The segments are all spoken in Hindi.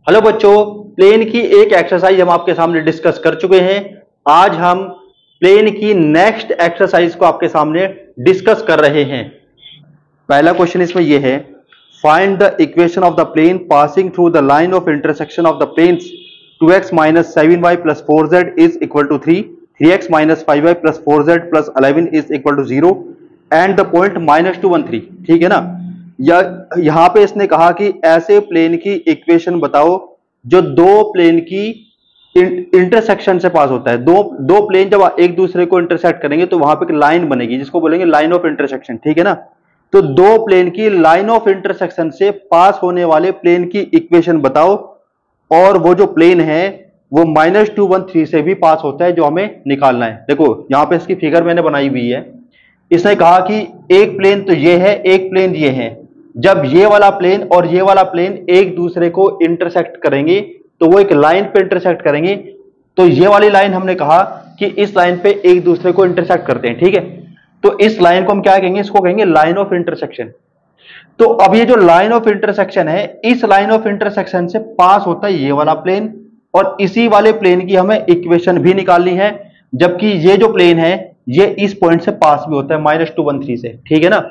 हेलो बच्चों, प्लेन की एक एक्सरसाइज हम आपके सामने डिस्कस कर चुके हैं। आज हम प्लेन की नेक्स्ट एक्सरसाइज को आपके सामने डिस्कस कर रहे हैं। पहला क्वेश्चन इसमें यह है, find the equation of the plane passing through the line of intersection of the planes 2x minus 7y plus 4z is equal to 3, 3x minus 5y plus 4z plus 11 is equal to 0 and the point -2 1 3। ठीक है ना। यहां पे इसने कहा कि ऐसे प्लेन की इक्वेशन बताओ जो दो प्लेन की इंटरसेक्शन से पास होता है। दो प्लेन जब एक दूसरे को इंटरसेक्ट करेंगे तो वहां पे एक लाइन बनेगी जिसको बोलेंगे लाइन ऑफ इंटरसेक्शन। ठीक है ना। तो दो प्लेन की लाइन ऑफ इंटरसेक्शन से पास होने वाले प्लेन की इक्वेशन बताओ, और वो जो प्लेन है वो -2 1 3 से भी पास होता है, जो हमें निकालना है। देखो यहां पे इसकी फिगर मैंने बनाई हुई है। इसने कहा कि एक प्लेन तो ये है, एक प्लेन ये है। जब ये वाला प्लेन और ये वाला प्लेन एक दूसरे को इंटरसेक्ट करेंगे तो वो एक लाइन पे इंटरसेक्ट करेंगे। तो ये वाली लाइन हमने कहा कि इस लाइन पे एक दूसरे को इंटरसेक्ट करते हैं। ठीक है। तो इस लाइन को हम क्या कहेंगे, इसको कहेंगे लाइन ऑफ इंटरसेक्शन। तो अब ये जो लाइन ऑफ इंटरसेक्शन है, इस लाइन ऑफ इंटरसेक्शन से पास होता है ये वाला प्लेन, और इसी वाले प्लेन की हमें इक्वेशन भी निकालनी है। जबकि ये जो प्लेन है ये इस पॉइंट से पास भी होता है -2 1 3 से। ठीक है ना।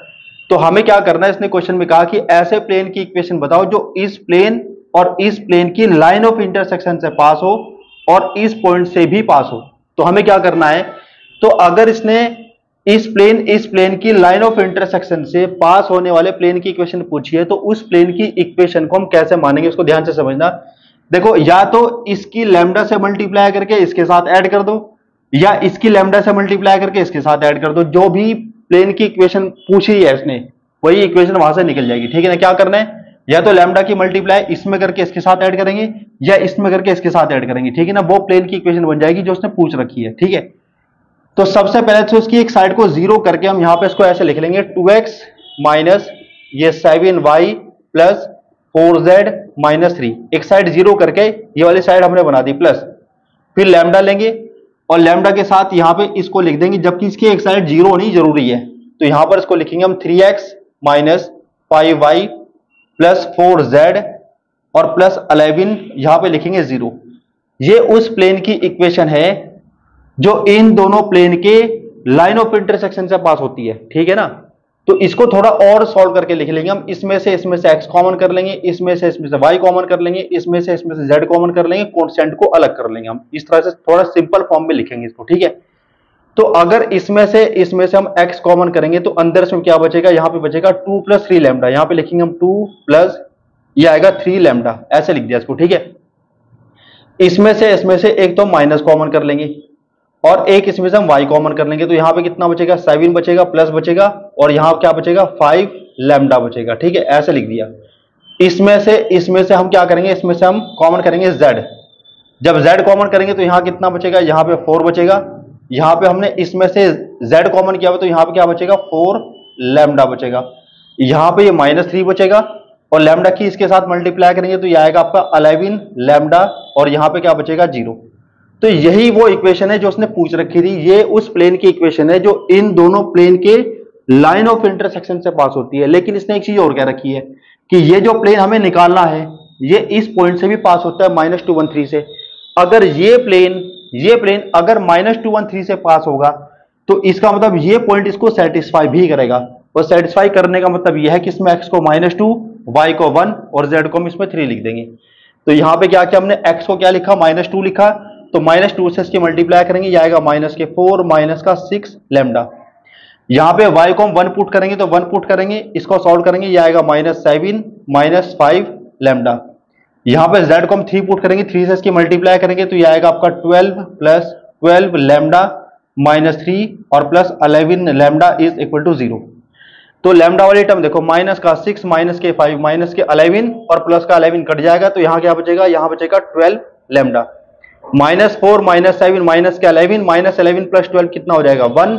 तो हमें क्या करना है, इसने क्वेश्चन में कहा कि ऐसे प्लेन की इक्वेशन बताओ जो इस प्लेन और इस प्लेन की लाइन ऑफ इंटरसेक्शन से पास हो और इस पॉइंट से भी पास हो। तो हमें क्या करना है, तो अगर इसने इस प्लेन की लाइन ऑफ इंटरसेक्शन से पास होने वाले प्लेन की इक्वेशन पूछी है, तो उस प्लेन की इक्वेशन को हम कैसे मानेंगे उसको ध्यान से समझना। देखो, या तो इसकी लैम्डा से मल्टीप्लाई करके इसके साथ ऐड कर दो, या इसकी लैम्डा से मल्टीप्लाई करके इसके साथ ऐड कर दो। जो भी प्लेन की इक्वेशन पूछी है उसने, वही इक्वेशन वहां से निकल जाएगी। ठीक है ना। क्या करना है, या तो लैम्डा की मल्टीप्लाई इसमें करके इसके साथ ऐड करेंगे, या इसमें करके इसके साथ ऐड करेंगे। ठीक है ना। वो प्लेन की इक्वेशन बन जाएगी जो उसने पूछ रखी है। ठीक है। तो सबसे पहले तो उसकी एक साइड को 0 करके हम यहां पे इसको ऐसे लिख लेंगे, 2x माइनस ये 7y प्लस 4z माइनस 3। एक साइड 0 करके ये वाली साइड हमने बना दी प्लस, फिर लैम्डा लेंगे और लैम्डा के साथ यहां पे इसको लिख देंगे, जबकि इसकी एक साइड 0 होनी जरूरी है। तो यहां पर इसको लिखेंगे हम 3x minus 5y plus 4z और प्लस 11 यहां पे लिखेंगे 0। ये उस प्लेन की इक्वेशन है जो इन दोनों प्लेन के लाइन ऑफ इंटरसेक्शन से पास होती है। ठीक है ना। तो इसको थोड़ा और सॉल्व करके लिख लेंगे हम। इसमें से x कॉमन कर लेंगे, इसमें से y कॉमन कर लेंगे, इसमें से z कॉमन कर लेंगे, कांस्टेंट को अलग कर लेंगे हम। इस तरह से थोड़ा सिंपल फॉर्म में लिखेंगे इसको। ठीक है। तो अगर इसमें से हम x कॉमन करेंगे तो अंदर से क्या बचेगा, यहां पे बचेगा 2 प्लस 3 लैम्डा। यहां पे लिखेंगे हम 2 प्लस ये आएगा 3 लैम्डा, ऐसे लिख दिया इसको। ठीक है। इसमें से एक तो माइनस कॉमन कर लेंगे और एक इसमें से हम y कॉमन कर लेंगे। तो यहां पे कितना बचेगा, 7 बचेगा प्लस बचेगा, और यहां क्या बचेगा, 5 लैम्डा बचेगा। ठीक है। ऐसे लिख दिया। इसमें से हम क्या करेंगे, इसमें से हम कॉमन करेंगे z। जब z कॉमन करेंगे तो यहां कितना बचेगा, यहां पे 4 बचेगा। यहां पे हमने इसमें से z कॉमन किया हुआ तो यहां पे क्या बचेगा, 4 लैम्डा बचेगा। यहां पे ये -3 बचेगा और लैम्डा की इसके साथ मल्टीप्लाई करेंगे तो यह आएगा आपका 11 लैम्डा, और यहां पे क्या बचेगा, 0। तो यही वो इक्वेशन है जो उसने पूछ रखी थी। ये उस प्लेन की इक्वेशन है जो इन दोनों प्लेन के लाइन ऑफ इंटरसेक्शन से पास होती है। लेकिन इसने एक चीज और कह रखी है कि ये जो प्लेन हमें निकालना है ये इस पॉइंट से भी पास होता है -2 1 3 से। अगर ये प्लेन अगर -2 1 3 से पास होगा तो इसका मतलब ये पॉइंट इसको सेटिस्फाई भी करेगा। और सेटिस्फाई करने का मतलब यह है कि इसमें x को -2, y को 1 और z को हम इसमें 3 लिख देंगे। तो यहां पे क्या किया हमने, x को क्या लिखा, -2 लिखा। तो -2 से इसकी मल्टीप्लाई करेंगे, यह आएगा -4 माइनस का 6 लैम्डा। यहां पे y को हम 1 पुट करेंगे तो 1 पुट करेंगे, इसको सॉल्व करेंगे, यह आएगा -7 माइनस 5 लैम्डा। यहां पे z को हम 3 पुट करेंगे, 3 से इसकी मल्टीप्लाई करेंगे तो यह आएगा आपका 12 प्लस 12 लैम्डा -3 और plus 11 lambda is equal to 0। तो लैम्डा वाली टर्म देखो, माइनस का 6 माइनस के 5 माइनस के 11 और प्लस का 11 कट जाएगा तो यहां क्या बचेगा, यहां बचेगा 12 लैम्डा। -4 -7 माइनस के 11 -11 प्लस 12 कितना हो जाएगा, 1।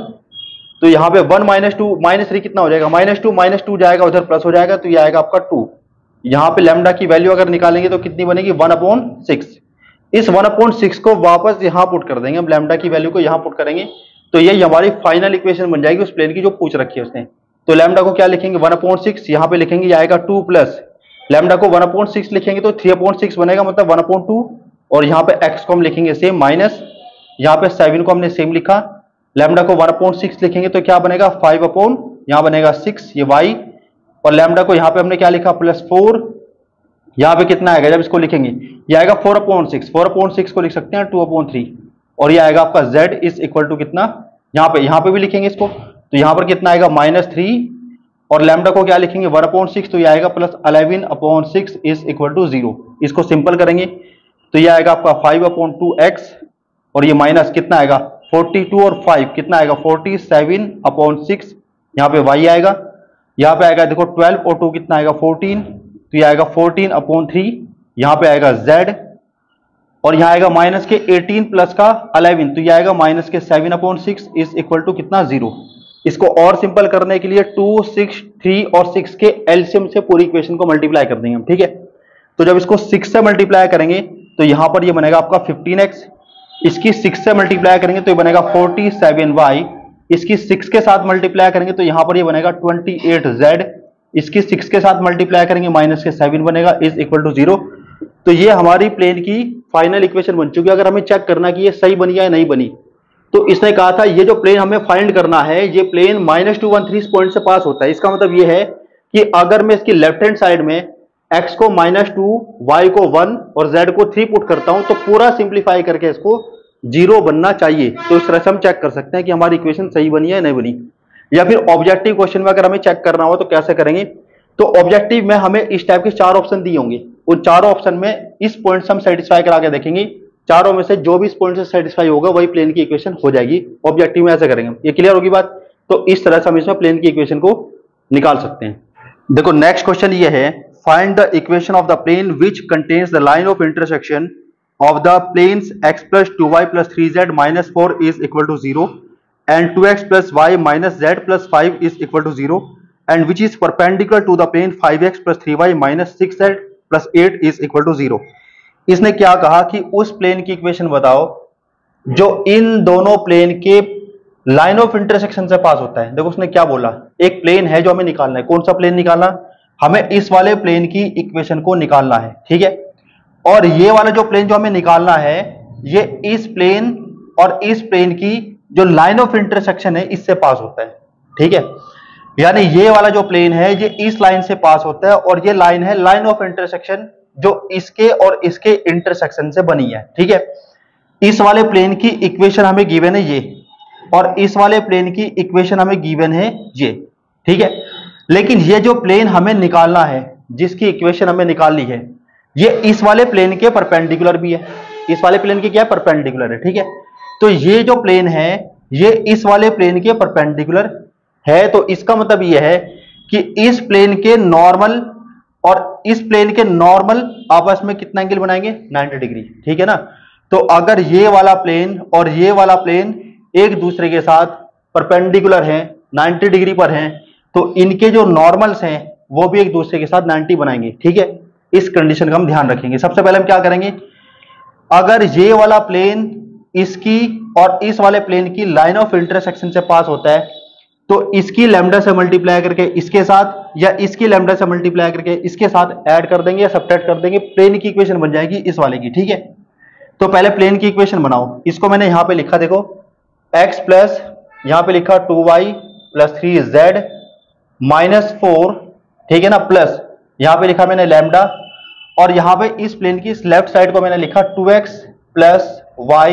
तो यहाँ पे 1 -2 -3 कितना हो जाएगा, -2 जाएगा उधर प्लस हो जाएगा तो ये आएगा आपका 2। यहाँ पे लैम्डा की वैल्यू अगर निकालेंगे तो कितनी बनेगी, 1/6। इस 1/6 को वापस यहाँ पुट कर देंगे हम, लैम्डा की वैल्यू को यहाँ पुट करेंगे तो ये हमारी फाइनल इक्वेशन बन जाएगी उस प्लेन की जो पूछ रखी है उसने। तो लैम्डा को क्या लिखेंगे, 1/6, यहाँ पे लिखेंगे ये आएगा 2 प्लस लैम्डा को 1/6 लिखेंगे तो 3/6 बनेगा, मतलब 1/2। और यहाँ पे x को हम लिखेंगे सेम माइनस, यहाँ पे 7 को हमने सेम लिखा। लैम्डा को 1/6 लिखेंगे तो क्या बनेगा 5 यहाँ बनेगा 6 ये y। और लैम्डा को यहाँ पे हमने क्या लिखा +4, यहाँ पे कितना आएगा जब इसको लिखेंगे ये आएगा 4/6। 4/6 को लिख सकते हैं 2/3। और ये आएगा आपका z इज इक्वल टू कितना, यहाँ पे भी लिखेंगे इसको तो यहाँ पर कितना आएगा -3। और लैम्डा को क्या लिखेंगे 1/6 तो ये आएगा +11/6 इज इक्वल टू 0। इसको सिंपल करेंगे तो ये आएगा आपका 5/2x और ये माइनस कितना आएगा 42 और 5 कितना आएगा 47/6। यहाँ पे y आएगा, यहाँ पे आएगा देखो 12 और 2 कितना आएगा 14 तो ये आएगा 14/3। यहाँ पे आएगा z और यहाँ आएगा माइनस के 18 प्लस का 11 तो ये आएगा माइनस के 7/6 इज इक्वल टू कितना 0। इसको और सिंपल करने के लिए 2, 6, 3 और 6 के एलसीएम से पूरी इक्वेशन को मल्टीप्लाई कर देंगे हम, ठीक है। तो जब इसको 6 से मल्टीप्लाई करेंगे तो यहां पर ये बनेगा आपका 15x, इसकी 6 से मल्टीप्लाई करेंगे तो ये बनेगा 47y, इसकी 6 के साथ मल्टीप्लाई करेंगे तो यहां पर ये बनेगा 28z, इसकी 6 के साथ मल्टीप्लाई करेंगे माइनस के 7 बनेगा इज इक्वल टू 0। तो ये हमारी प्लेन की फाइनल इक्वेशन बन चुकी है। अगर हमें चेक करना कि ये सही बनी या नहीं बनी तो इसने कहा था ये जो प्लेन हमें फाइंड करना है ये प्लेन -2, 1, 3 पॉइंट से पास होता है। इसका मतलब ये है कि अगर मैं इसकी लेफ्ट हैंड साइड में x को -2, y को 1 और z को 3 पुट करता हूं तो पूरा सिंप्लीफाई करके इसको 0 बनना चाहिए। तो इस तरह से हम चेक कर सकते हैं कि हमारी इक्वेशन सही बनी है या नहीं बनी। या फिर ऑब्जेक्टिव क्वेश्चन में अगर हमें चेक करना हो तो कैसे करेंगे, तो ऑब्जेक्टिव में हमें इस टाइप के 4 ऑप्शन दिए होंगे, उन चारों ऑप्शन में इस पॉइंट से हम सेटिस्फाई करा के देखेंगे, चारों में से जो भी इस पॉइंट से सेटिस्फाई होगा वही प्लेन की इक्वेशन हो जाएगी। ऑब्जेक्टिव में ऐसे करेंगे। ये क्लियर होगी बात। तो इस तरह से हम इसमें प्लेन की इक्वेशन को निकाल सकते हैं। देखो नेक्स्ट क्वेश्चन ये है, find the equation of the plane which contains the line of intersection of the planes x + 2y + 3z - 4 is equal to 0 and 2x + y - z + 5 is equal to 0 and which is perpendicular to the plane 5x + 3y - 6z + 8 is equal to 0। इसने क्या कहा कि उस प्लेन की इक्वेशन बताओ जो इन दोनों प्लेन के लाइन ऑफ इंटरसेक्शन से पास होता है। देखो उसने क्या बोला, एक प्लेन है जो हमें निकालना है। कौन सा प्लेन निकालना, हमें इस वाले प्लेन की इक्वेशन को निकालना है, ठीक है। और ये वाला जो प्लेन जो हमें निकालना है ये इस प्लेन और इस प्लेन की जो लाइन ऑफ इंटरसेक्शन है इससे पास होता है, ठीक है। यानी ये वाला जो प्लेन है ये इस लाइन से पास होता है और ये लाइन है लाइन ऑफ इंटरसेक्शन जो इसके और इसके इंटरसेक्शन से बनी है, ठीक है। इस वाले प्लेन की इक्वेशन हमें गिवन है ये और इस वाले प्लेन की इक्वेशन हमें गिवन है ये, ठीक है। लेकिन ये जो प्लेन हमें निकालना है जिसकी इक्वेशन हमें निकालनी है ये इस वाले प्लेन के परपेंडिकुलर भी है। इस वाले प्लेन के क्या है, परपेंडिकुलर है, ठीक है। तो ये जो प्लेन है ये इस वाले प्लेन के परपेंडिकुलर है। तो इसका मतलब ये है कि इस प्लेन के नॉर्मल और इस प्लेन के नॉर्मल आपस में कितना एंगल बनाएंगे, 90 डिग्री, ठीक है ना। तो अगर ये वाला प्लेन और ये वाला प्लेन एक दूसरे के साथ परपेंडिकुलर हैं, 90 डिग्री पर हैं, तो इनके जो नॉर्मल्स हैं वो भी एक दूसरे के साथ 90 बनाएंगे, ठीक है। इस कंडीशन का हम ध्यान रखेंगे। सबसे पहले हम क्या करेंगे, अगर ये वाला प्लेन इसकी और इस वाले प्लेन की लाइन ऑफ इंटरसेक्शन से पास होता है तो इसकी लैम्डा से मल्टीप्लाई करके इसके साथ या इसकी लैम्डा से मल्टीप्लाई करके इसके साथ ऐड कर देंगे या सब्ट्रैक्ट कर देंगे, प्लेन की इक्वेशन बन जाएगी इस वाले की, ठीक है। तो पहले प्लेन की इक्वेशन बनाओ। इसको मैंने यहां पे लिखा, देखो x प्लस यहां पे लिखा 2y + 3z - 4, ठीक है ना, प्लस यहां पे लिखा मैंने लैम्डा और यहां पे इस प्लेन की लेफ्ट साइड को मैंने लिखा 2x + y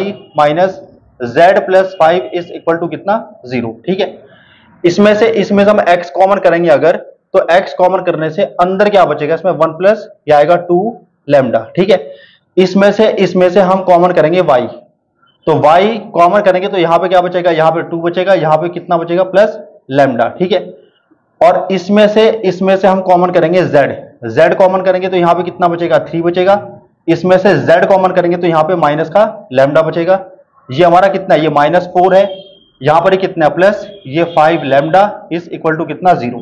- z + 5 is equal to कितना 0, ठीक है। इसमें से हम x कॉमन करेंगे अगर, तो x कॉमन करने से अंदर क्या बचेगा, इसमें 1 प्लस ये आएगा 2 लैम्डा, ठीक है। इसमें से हम कॉमन करेंगे y, तो y कॉमन करेंगे तो यहां पे क्या बचेगा, यहां पे 2 बचेगा, यहां पे कितना बचेगा प्लस लैम्डा, ठीक है। और इसमें से हम कॉमन करेंगे z कॉमन करेंगे तो यहां पे कितना बचेगा 3 बचेगा। इसमें से z कॉमन करेंगे तो यहां पे माइनस का लैम्डा बचेगा। ये हमारा कितना है, ये -4 है, यहां पर कितना प्लस ये 5 लैम्डा इज इक्वल टू कितना 0।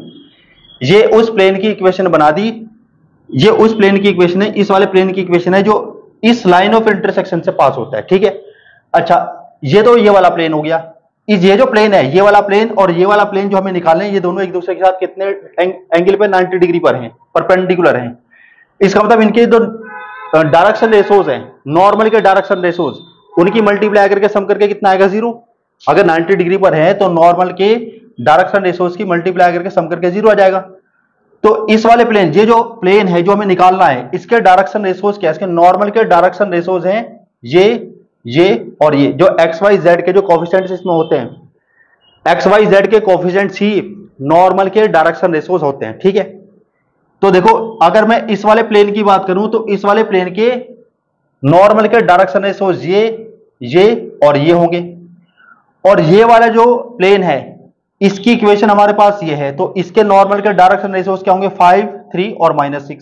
ये उस प्लेन की इक्वेशन बना दी, ये उस प्लेन की इक्वेशन है, इस वाले प्लेन की इक्वेशन है जो इस लाइन ऑफ इंटरसेक्शन से पास होता है, ठीक है। अच्छा ये तो ये वाला प्लेन हो गया। ये जो प्लेन है ये वाला प्लेन और ये वाला प्लेन जो हमें निकालना है ये दोनों एक दूसरे के साथ कितने एंगल पे 90 डिग्री पर हैं, परपेंडिकुलर हैं। इसका मतलब इनके जो डायरेक्शन रेशोज हैं, नॉर्मल के डायरेक्शन रेशोज, उनकी मल्टीप्लाई करके सम करके कितना आएगा 0। अगर 90 डिग्री पर है तो नॉर्मल के डायरेक्शन रेशोज की मल्टीप्लाई करके सम करके 0 आ जाएगा। तो इस वाले प्लेन, ये जो प्लेन है जो हमें निकालना है, इसके डायरेक्शन रेशोज क्या है? इसके नॉर्मल के डायरेक्शन रेशोज हैं ये और ये, जो एक्स वाई जेड के जो कोफिशिएंट्स इसमें होते हैं, एक्स वाई जेड के कोफिशिएंट्स ही नॉर्मल के डायरेक्शन रेशोज होते हैं, ठीक है। तो देखो, अगर मैं इस वाले प्लेन की बात करूं तो इस वाले प्लेन के नॉर्मल के डायरेक्शन रेशोज ये और ये होंगे, और ये वाला जो प्लेन है इसकी इक्वेशन हमारे पास ये है, तो इसके नॉर्मल के डायरेक्शन रेशोज क्या होंगे? 5, 3 और -6,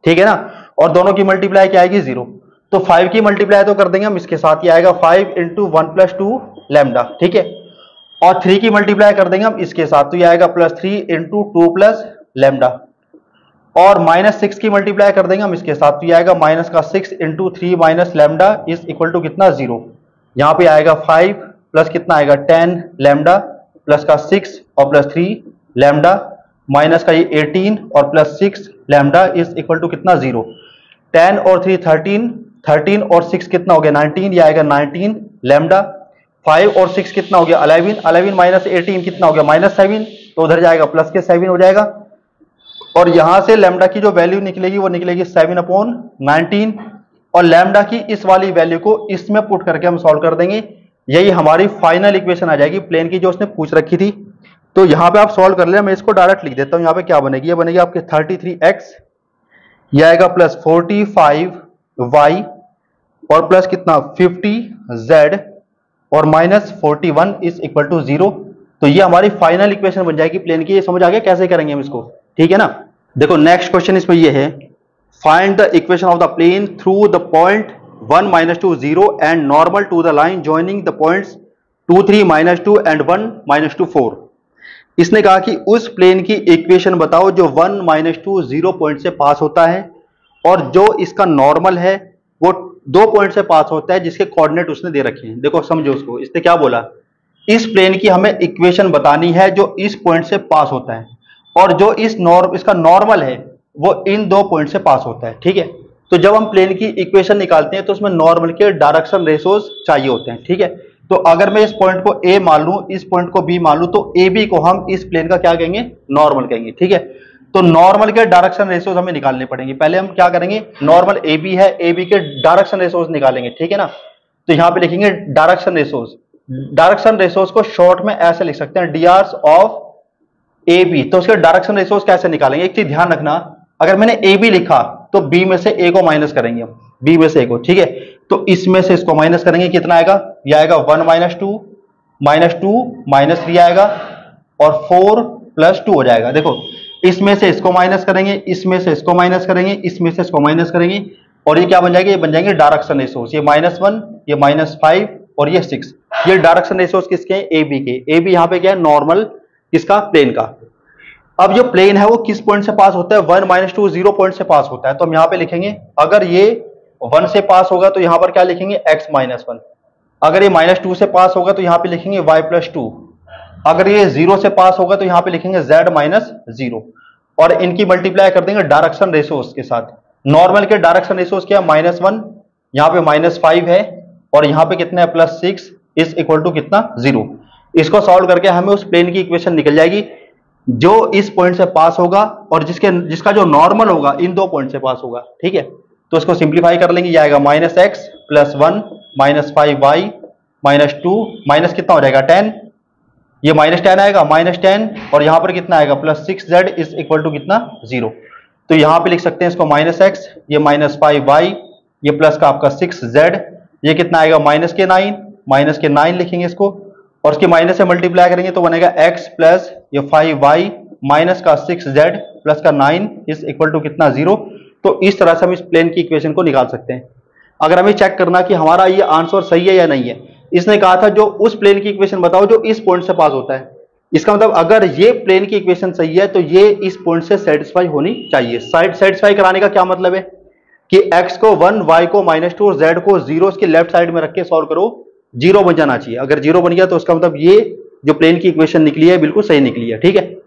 ठीक है ना। और दोनों की मल्टीप्लाई क्या आएगी? 0। तो 5 की मल्टीप्लाई तो कर देंगे हम, इसके साथ ही आएगा 5 × 1 + 2 लैम्डा, ठीक है। और 3 की मल्टीप्लाई कर देंगे हम इसके साथ, तो ये आएगा +3 × 2 + लैम्डा। और -6 की मल्टीप्लाई कर देंगे हम इसके साथ, तो ये आएगा -6 × 3 - लैम्डा इज इक्वल टू कितना? 0। यहां पे आएगा 5 प्लस कितना आएगा? 10 लैम्डा प्लस का 6 और +3 लैम्डा माइनस का ये 18 और +6 लैम्डा इज इक्वल टू कितना? 0। 10 और 3 13, 13 और 6 कितना हो गया? 19, ये आएगा 19 लैम्डा। 5 और 6 कितना हो गया? 11, 11 माइनस 18 कितना हो गया? -7, तो उधर जाएगा प्लस के 7 हो जाएगा। और यहां से लैम्डा की जो वैल्यू निकलेगी वो निकलेगी 7/19, और लैम्डा की इस वाली वैल्यू को इसमें पुट करके हम सॉल्व कर देंगे, यही हमारी फाइनल इक्वेशन आ जाएगी प्लेन की जो उसने पूछ रखी थी। तो यहां पे आप सॉल्व कर लेना, मैं इसको डायरेक्ट लिख देता हूं। यहां पे क्या बनेगी? ये बनेगी आपके 33x, ये आएगा +45y और प्लस कितना? 50z और -41 इज इक्वल टू 0। तो ये हमारी फाइनल इक्वेशन बन जाएगी प्लेन की। ये समझ आ गया कैसे करेंगे हम इसको, ठीक है ना। देखो नेक्स्ट क्वेश्चन इसमें ये है, find the equation of the plane through the point 1 - 2 0 and normal to the line joining the points 2 3 -2 and 1 - 2 4। इसने कहा कि उस प्लेन की इक्वेशन बताओ जो 1 - 2 0 पॉइंट से पास होता है और जो इसका नॉर्मल है वो 2 पॉइंट से पास होता है जिसके कोऑर्डिनेट उसने दे रखे हैं। देखो समझो उसको, इसने क्या बोला? इस प्लेन की हमें इक्वेशन बतानी है जो इस पॉइंट से पास होता है और जो इसका नॉर्मल है वो इन 2 पॉइंट से पास होता है, ठीक है। तो जब हम प्लेन की इक्वेशन निकालते हैं तो उसमें नॉर्मल के डायरेक्शन रेशोज चाहिए होते हैं, ठीक है। तो अगर मैं इस पॉइंट को ए मान लूं, इस पॉइंट को बी मान लूं, तो ए बी को हम इस प्लेन का क्या कहेंगे? नॉर्मल कहेंगे, ठीक है। तो नॉर्मल के डायरेक्शन रेशोज हमें निकालने पड़ेंगे। पहले हम क्या करेंगे? नॉर्मल ए बी है, ए बी के डायरेक्शन रेशोज निकालेंगे, ठीक है ना। तो यहां पे लिखेंगे डायरेक्शन रेशोज। डायरेक्शन रेशोज को शॉर्ट में ऐसे लिख सकते हैं, डीआरस ऑफ ए बी। तो उसके डायरेक्शन रेशोज कैसे निकालेंगे? एक चीज ध्यान रखना, अगर मैंने ए बी लिखा तो बी में से ए को माइनस करेंगे हम, बी में से ए को, ठीक है। तो इसमें से इसको माइनस करेंगे, कितना आएगा? यह आएगा 1 - 2 -3 आएगा और 4 + 2 हो जाएगा। देखो इसमें से इसको माइनस करेंगे, इसमें से इसको माइनस करेंगे, इसमें से इसको माइनस करेंगे, और ये क्या बन जाएंगे? ये बन जाएंगे डायरेक्शन रेशोज। ये -1, ये -5 और ये 6, ये डायरेक्शन रेशोज किसके हैं? ए बी के। ए बी यहाँ पे क्या है? नॉर्मल किसका? प्लेन का। अब जो प्लेन है वो किस पॉइंट से पास होता है? 1 - 2 0 पॉइंट से पास होता है। तो हम यहां पे लिखेंगे, अगर ये 1 से पास होगा तो यहां पर क्या लिखेंगे? x - 1। अगर ये -2 से पास होगा तो यहां पे लिखेंगे y + 2। अगर ये 0 से पास होगा तो यहां पे लिखेंगे z - 0। और इनकी मल्टीप्लाई कर देंगे डायरेक्शन रेशोज के साथ। नॉर्मल के डायरेक्शन रेशोज क्या है? -1, यहां पे -5 है और यहां पे कितना है? +6 इज इक्वल टू कितना? 0। इसको सॉल्व करके हमें उस प्लेन की इक्वेशन निकल जाएगी जो इस पॉइंट से पास होगा और जिसका जो नॉर्मल होगा इन 2 पॉइंट से पास होगा, ठीक है। तो इसको सिंप्लीफाई कर लेंगे, ये आएगा -x + 1 -5y -2 माइनस कितना हो जाएगा? 10, ये -10 आएगा, -10 और यहां पर कितना आएगा? +6z इज इक्वल टू कितना? 0। तो यहां पे लिख सकते हैं इसको -x, ये -5y, ये प्लस का आपका 6z, ये कितना आएगा? -9 लिखेंगे इसको, और उसके माइनस से मल्टीप्लाई करेंगे तो बनेगा x प्लस ये 5y माइनस का 6z प्लस का 9 इज इक्वल टू कितना? 0। तो इस तरह से हम इस प्लेन की इक्वेशन को निकाल सकते हैं। अगर हमें चेक करना कि हमारा ये आंसर सही है या नहीं है, इसने कहा था जो उस प्लेन की इक्वेशन बताओ जो इस पॉइंट से पास होता है। इसका मतलब अगर ये प्लेन की इक्वेशन सही है तो ये इस पॉइंट से सेटिस्फाई होनी चाहिए। सेटिस्फाई कराने का क्या मतलब है कि x को 1, y को -2 और z को 0 इसके लेफ्ट साइड में रख के सॉल्व करो, 0 बन जाना चाहिए। अगर 0 बन गया तो उसका मतलब ये जो प्लेन की इक्वेशन निकली है बिल्कुल सही निकली है, ठीक है।